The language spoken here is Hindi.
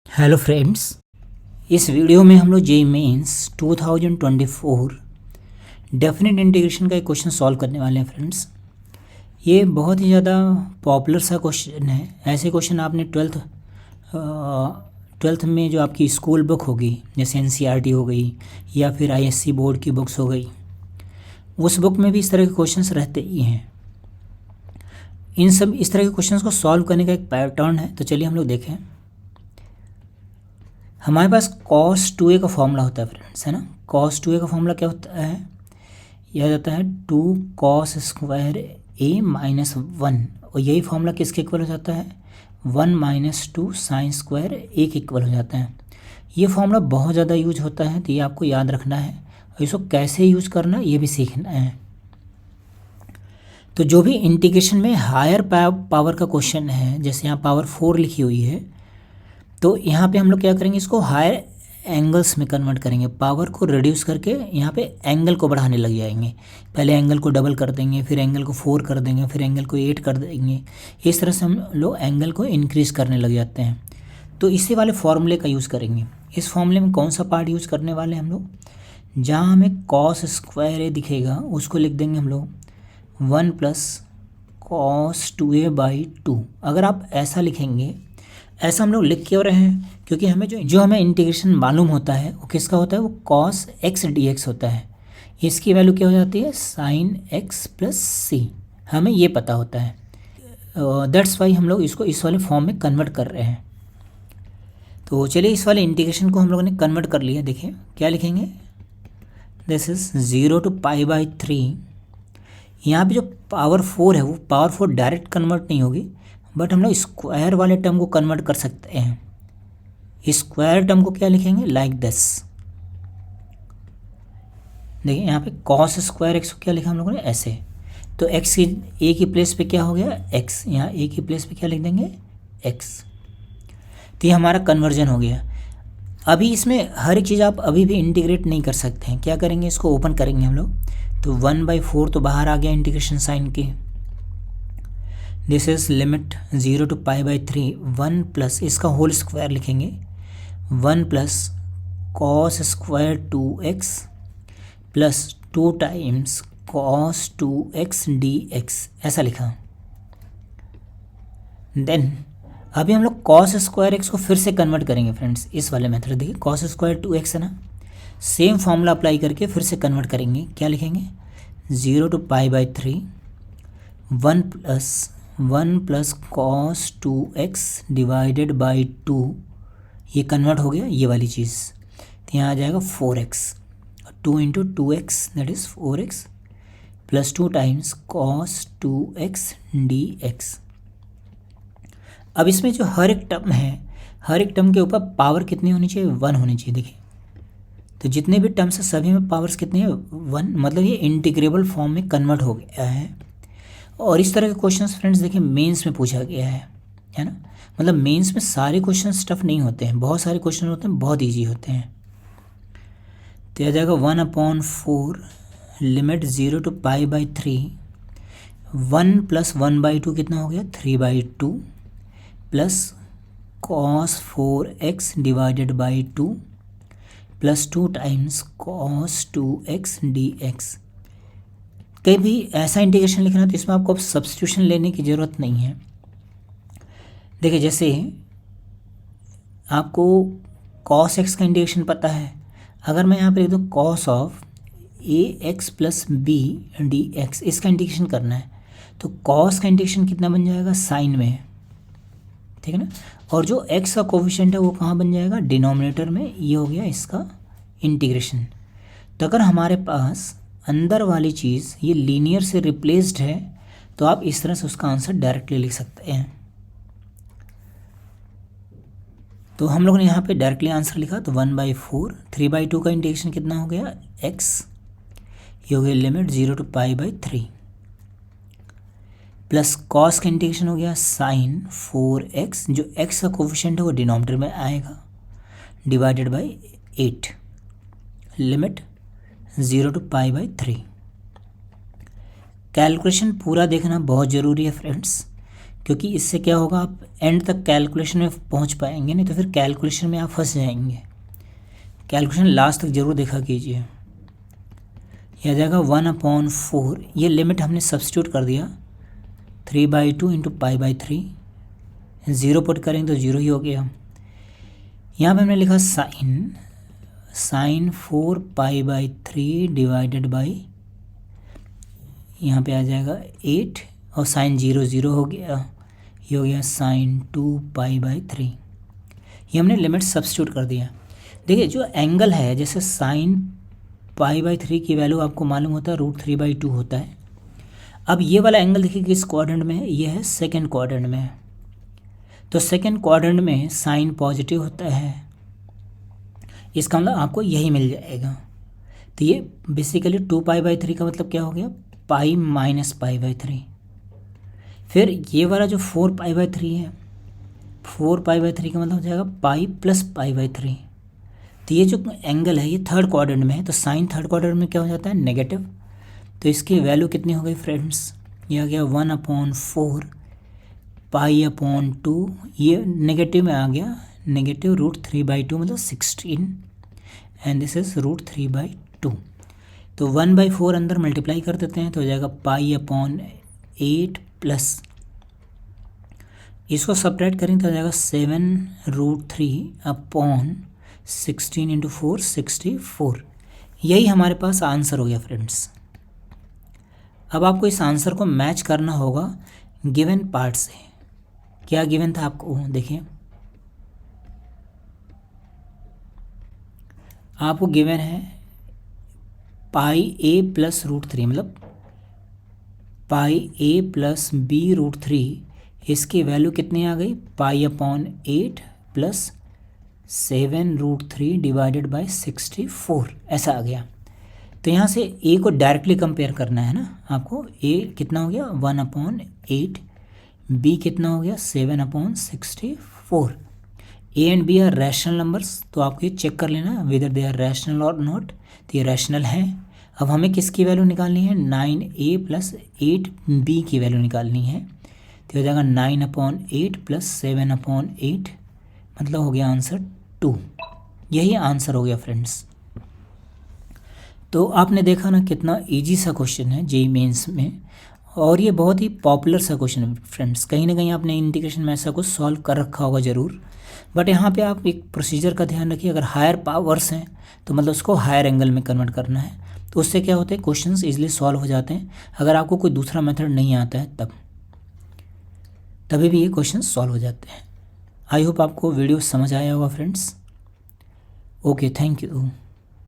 हेलो फ्रेंड्स, इस वीडियो में हम लोग जेईई मेंस 2024 डेफिनेट इंटीग्रेशन का एक क्वेश्चन सॉल्व करने वाले हैं। फ्रेंड्स, ये बहुत ही ज़्यादा पॉपुलर सा क्वेश्चन है। ऐसे क्वेश्चन आपने ट्वेल्थ में जो आपकी स्कूल बुक होगी, जैसे एनसीईआरटी हो गई या फिर आईएससी बोर्ड की बुक्स हो गई, उस बुक में भी इस तरह के क्वेश्चंस रहते ही हैं। इस तरह के क्वेश्चंस को सॉल्व करने का एक पैटर्न है। तो चलिए हम लोग देखें। हमारे पास cos 2a का फॉर्मूला होता है फ्रेंड्स, है ना। cos 2a का फॉर्मूला क्या होता है? यह जाता है 2 cos स्क्वायर a माइनस 1, और यही फॉर्मूला किसके इक्वल हो जाता है? 1 माइनस 2 साइन स्क्वायर a के इक्वल हो जाता है। ये फॉर्मूला बहुत ज़्यादा यूज होता है, तो ये आपको याद रखना है और इसको कैसे यूज करना है ये भी सीखना है। तो जो भी इंटीग्रेशन में हायर पावर का क्वेश्चन है, जैसे यहाँ पावर 4 लिखी हुई है, तो यहाँ पे हम लोग क्या करेंगे, इसको हायर एंगल्स में कन्वर्ट करेंगे। पावर को रिड्यूस करके यहाँ पे एंगल को बढ़ाने लग जाएंगे। पहले एंगल को डबल कर देंगे, फिर एंगल को 4 कर देंगे, फिर एंगल को 8 कर देंगे। इस तरह से हम लोग एंगल को इंक्रीज़ करने लग जाते हैं। तो इसी वाले फॉर्मूले का यूज़ करेंगे। इस फॉर्मूले में कौन सा पार्ट यूज़ करने वाले हैं हम लोग? जहाँ हमें कॉस स्क्वायर ए दिखेगा उसको लिख देंगे हम लोग 1 प्लस कॉस 2a बाई 2। अगर आप ऐसा लिखेंगे, ऐसा हम लोग लिख क्यों रहे हैं? क्योंकि हमें जो हमें इंटीग्रेशन मालूम होता है वो किसका होता है? वो कॉस एक्स डी एक्स होता है। इसकी वैल्यू क्या हो जाती है? साइन एक्स प्लस सी। हमें ये पता होता है। दैट्स वाई हम लोग इसको इस वाले फॉर्म में कन्वर्ट कर रहे हैं। तो चलिए इस वाले इंटीग्रेशन को हम लोगों ने कन्वर्ट कर लिया। देखिए क्या लिखेंगे, दिस इज 0 to π/3। यहाँ पे जो पावर 4 है वो पावर 4 डायरेक्ट कन्वर्ट नहीं होगी, बट हम लोग स्क्वायर वाले टर्म को कन्वर्ट कर सकते हैं। स्क्वायर टर्म को क्या लिखेंगे? Like this. देखिए यहाँ पे कॉस स्क्वायर एक्स को क्या लिखा हम लोगों ने? ऐसे। तो एक्स की ए की प्लेस पे क्या हो गया? एक्स। यहाँ ए की प्लेस पे क्या लिख देंगे? एक्स। तो ये हमारा कन्वर्जन हो गया। अभी इसमें हर एक चीज़ आप अभी भी इंटीग्रेट नहीं कर सकते हैं। क्या करेंगे? इसको ओपन करेंगे हम लोग। तो 1/4 तो बाहर आ गया इंटीग्रेशन साइन के। This is limit 0 to π/3 1 plus इसका होल स्क्वायर लिखेंगे 1 plus cos square 2x plus 2 times cos 2x dx, ऐसा लिखा। देन अभी हम लोग कॉस स्क्वायर एक्स को फिर से कन्वर्ट करेंगे फ्रेंड्स, इस वाले मेथड। देखिए कॉस स्क्वायर 2x है ना, सेम फॉर्मूला अप्लाई करके फिर से कन्वर्ट करेंगे। क्या लिखेंगे? 0 to π/3 1 plus cos 2x divided by 2। ये कन्वर्ट हो गया ये वाली चीज़, तो यहाँ आ जाएगा 4x। 2 into 2x that is 4x plus 2 times cos 2x dx। अब इसमें जो हर एक टर्म है, हर एक टर्म के ऊपर पावर कितनी होनी चाहिए? 1 होनी चाहिए। देखिए तो जितने भी टर्म्स हैं सभी में पावर्स कितनी है? 1। मतलब ये इंटीग्रेबल फॉर्म में कन्वर्ट हो गया है। और इस तरह के क्वेश्चंस फ्रेंड्स देखिए मेंस में पूछा गया है ना। मतलब मेंस में सारे क्वेश्चंस टफ नहीं होते हैं, बहुत सारे क्वेश्चन होते हैं बहुत इजी होते हैं। तो आ जाएगा 1/4 लिमिट 0 to π/3 1 प्लस 1/2 कितना हो गया? 3/2 plus cos 4x divided by 2 plus 2 times cos 2x dx। कहीं भी ऐसा इंटीग्रेशन लिखना है तो इसमें आपको अब सब्स्टिट्यूशन लेने की ज़रूरत नहीं है। देखिए जैसे आपको कॉस एक्स का इंटीग्रेशन पता है, अगर मैं यहाँ पे लिख दूँ cos of ax plus B D X, इसका इंटीग्रेशन करना है तो कॉस का इंटीग्रेशन कितना बन जाएगा? साइन में, ठीक है ना। और जो x का कोफिशिएंट है वो कहाँ बन जाएगा? डिनोमिनेटर में। ये हो गया इसका इंटीग्रेशन। तो अगर हमारे पास अंदर वाली चीज़ ये लीनियर से रिप्लेस्ड है तो आप इस तरह से उसका आंसर डायरेक्टली लिख सकते हैं। तो हम लोगों ने यहाँ पे डायरेक्टली आंसर लिखा, तो 1/4 3/2 का इंटीग्रेशन कितना हो गया? x। ये हो गया लिमिट 0 to π/3 प्लस कॉस का इंटीग्रेशन हो गया साइन 4x, जो x का कोफिशिएंट है वो डिनोमिनेटर में आएगा, divided by 8 limit 0 to π/3। Calculation पूरा देखना बहुत ज़रूरी है फ्रेंड्स, क्योंकि इससे क्या होगा, आप एंड तक कैलकुलेशन में पहुंच पाएंगे, नहीं तो फिर कैलकुलेशन में आप फंस जाएंगे। कैलकुलेशन लास्ट तक जरूर देखा कीजिए। यह आ जाएगा 1/4, ये लिमिट हमने सब्स्टिट्यूट कर दिया 3/2 इंटू π/3, ज़ीरो पुट करेंगे तो ज़ीरो ही हो गया। यहाँ पे हमने लिखा साइन 4π/3 डिवाइडेड बाई, यहाँ पे आ जाएगा 8 और साइन 0 हो गया, ये हो गया साइन 2π/3। ये हमने लिमिट सब्स्टिट्यूट कर दिया। देखिए जो एंगल है, जैसे साइन π/3 की वैल्यू आपको मालूम होता है √3/2 होता है। अब ये वाला एंगल देखिए किस क्वाड्रेंट में है, ये है सेकंड क्वाड्रेंट में। तो सेकंड क्वाड्रेंट में साइन पॉजिटिव होता है, इसका मतलब आपको यही मिल जाएगा। तो ये बेसिकली 2π/3 का मतलब क्या हो गया, पाई माइनस π/3। फिर ये वाला जो 4π/3 है, 4π/3 का मतलब हो जाएगा पाई प्लस π/3। तो ये जो एंगल है ये थर्ड क्वाड्रेंट में है, तो साइन थर्ड क्वाड्रेंट में क्या हो जाता है, नेगेटिव। तो इसकी वैल्यू कितनी हो गई फ्रेंड्स, ये आ गया 1/4 π/2, ये नेगेटिव में आ गया, नेगेटिव √3/2 मतलब 16, एंड दिस इज √3/2। तो 1/4 अंदर मल्टीप्लाई कर देते हैं तो हो जाएगा π/8 प्लस, इसको सब्ट्रैक्ट करें तो हो जाएगा 7√3/16 इंटू 4 64। यही हमारे पास आंसर हो गया फ्रेंड्स। अब आपको इस आंसर को मैच करना होगा गिवन पार्ट से। क्या गिवन था आपको, देखिए आपको गिवन है πa प्लस √3, मतलब πa प्लस b√3, इसकी वैल्यू कितनी आ गई, π/8 प्लस 7√3 डिवाइडेड बाई 64, ऐसा आ गया। तो यहाँ से a को डायरेक्टली कंपेयर करना है ना आपको। a कितना हो गया 1/8, b कितना हो गया 7/64। a and b are rational numbers, तो आपको ये चेक कर लेना वेदर दे आर रैशनल और नॉट। तो ये रैशनल है। अब हमें किसकी वैल्यू निकालनी है, 9a प्लस 8b की वैल्यू निकालनी है। तो हो जाएगा 9/8 प्लस 7/8, मतलब हो गया आंसर 2। यही आंसर हो गया फ्रेंड्स। तो आपने देखा ना कितना इजी सा क्वेश्चन है जेईई मेंस में, और ये बहुत ही पॉपुलर सा क्वेश्चन है फ्रेंड्स। कहीं ना कहीं आपने इंटीग्रेशन में ऐसा कुछ सॉल्व कर रखा होगा ज़रूर, बट यहाँ पे आप एक प्रोसीजर का ध्यान रखिए। अगर हायर पावर्स हैं तो मतलब उसको हायर एंगल में कन्वर्ट करना है, तो उससे क्या होता है क्वेश्चंस इजीली सॉल्व हो जाते हैं। अगर आपको कोई दूसरा मेथड नहीं आता है तभी भी ये क्वेश्चन सॉल्व हो जाते हैं। आई होप आपको वीडियो समझ आया होगा फ्रेंड्स। Okay, thank you.